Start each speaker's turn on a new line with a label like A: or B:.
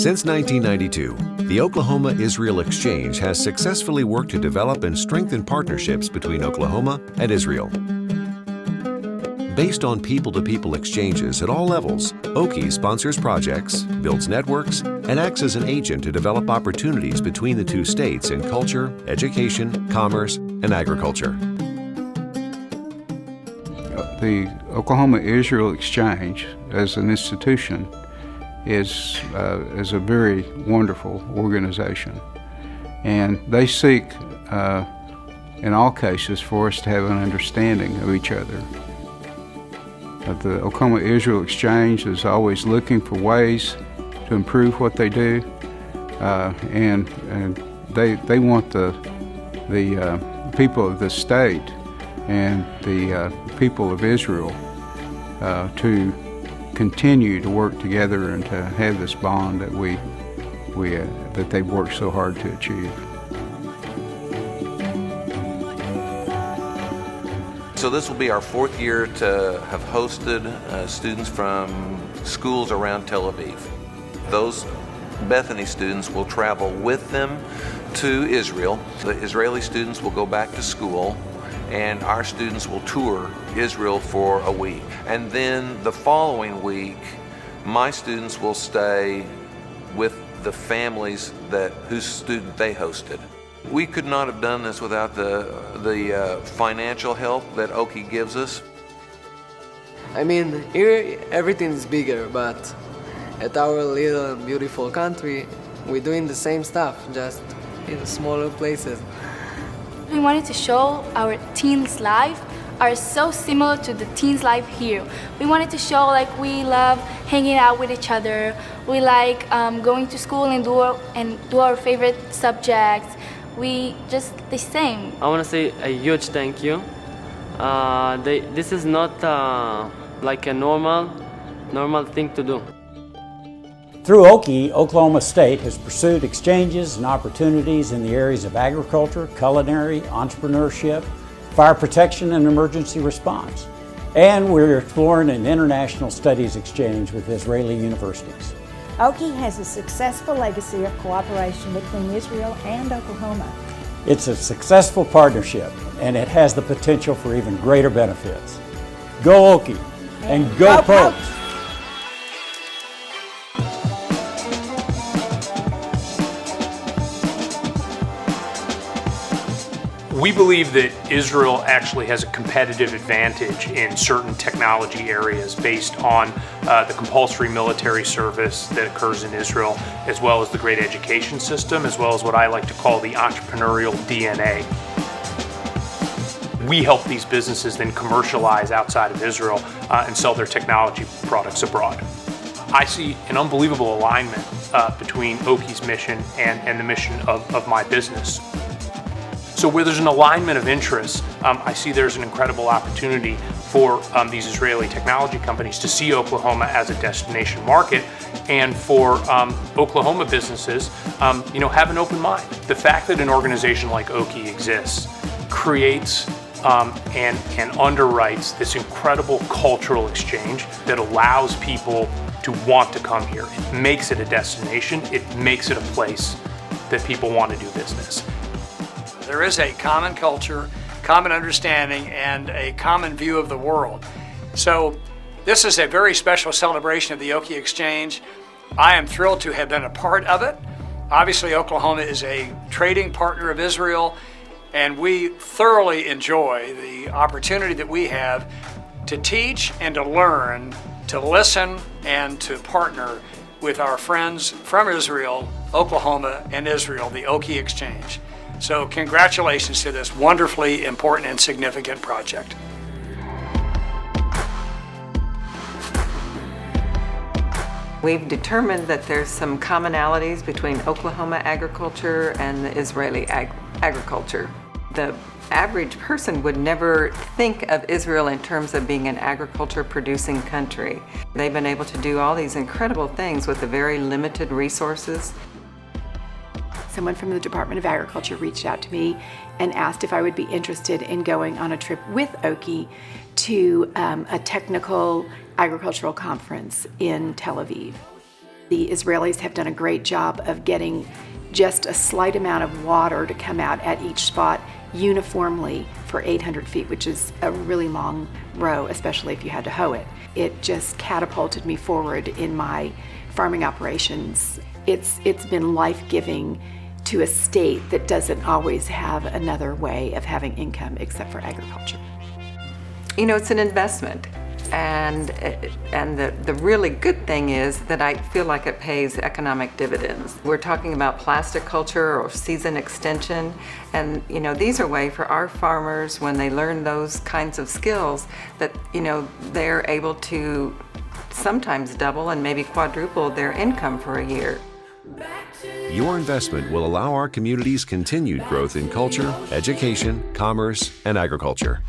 A: Since 1992, the Oklahoma-Israel Exchange has successfully worked to develop and strengthen partnerships between Oklahoma and Israel. Based on people-to-people exchanges at all levels, OKIE sponsors projects, builds networks, and acts as an agent to develop opportunities between the two states in culture, education, commerce, and agriculture.
B: The Oklahoma-Israel Exchange as an institution is a very wonderful organization, and they seek in all cases for us to have an understanding of each other. The Oklahoma-Israel Exchange is always looking for ways to improve what they do, and they want the people of the state and the people of Israel to continue to work together and to have this bond that that they've worked so hard to achieve.
C: So this will be our fourth year to have hosted students from schools around Tel Aviv. Those Bethany students will travel with them to Israel. The Israeli students will go back to school, and our students will tour Israel for a week. And then the following week, my students will stay with the families whose student they hosted. We could not have done this without the financial help that OKIE gives us.
D: I mean, here everything is bigger, but at our little beautiful country, we're doing the same stuff, just in smaller places.
E: We wanted to show our teens' life are so similar to the teens' life here. We wanted to show like we love hanging out with each other. We like going to school and do our favorite subjects. We just the same.
F: I want to say a huge thank you. This is not like a normal thing to do.
G: Through OKIE, Oklahoma State has pursued exchanges and opportunities in the areas of agriculture, culinary, entrepreneurship, fire protection, and emergency response. And we're exploring an international studies exchange with Israeli universities.
H: OKIE has a successful legacy of cooperation between Israel and Oklahoma.
G: It's a successful partnership, and it has the potential for even greater benefits. Go OKIE and go Pokes!
I: We believe that Israel actually has a competitive advantage in certain technology areas based on the compulsory military service that occurs in Israel, as well as the great education system, as well as what I like to call the entrepreneurial DNA. We help these businesses then commercialize outside of Israel and sell their technology products abroad. I see an unbelievable alignment between OKIE's mission and the mission of my business. So where there's an alignment of interests, I see there's an incredible opportunity for these Israeli technology companies to see Oklahoma as a destination market, and for Oklahoma businesses, have an open mind. The fact that an organization like OKIE exists creates and underwrites this incredible cultural exchange that allows people to want to come here. It makes it a destination. It makes it a place that people want to do business.
J: There is a common culture, common understanding, and a common view of the world. So this is a very special celebration of the OKIE Exchange. I am thrilled to have been a part of it. Obviously, Oklahoma is a trading partner of Israel, and we thoroughly enjoy the opportunity that we have to teach and to learn, to listen and to partner with our friends from Israel, Oklahoma, and Israel, the OKIE Exchange. So congratulations to this wonderfully important and significant project.
K: We've determined that there's some commonalities between Oklahoma agriculture and the Israeli agriculture. The average person would never think of Israel in terms of being an agriculture producing country. They've been able to do all these incredible things with the very limited resources.
L: Someone from the Department of Agriculture reached out to me and asked if I would be interested in going on a trip with OKIE to a technical agricultural conference in Tel Aviv. The Israelis have done a great job of getting just a slight amount of water to come out at each spot uniformly for 800 feet, which is a really long row, especially if you had to hoe it. It just catapulted me forward in my farming operations. It's been life-giving to a state that doesn't always have another way of having income except for agriculture.
K: You know, it's an investment. And the really good thing is that I feel like it pays economic dividends. We're talking about plastic culture or season extension, and you know, these are ways for our farmers, when they learn those kinds of skills, that you know, they're able to sometimes double and maybe quadruple their income for a year.
A: Your investment will allow our community's continued growth in culture, education, commerce, and agriculture.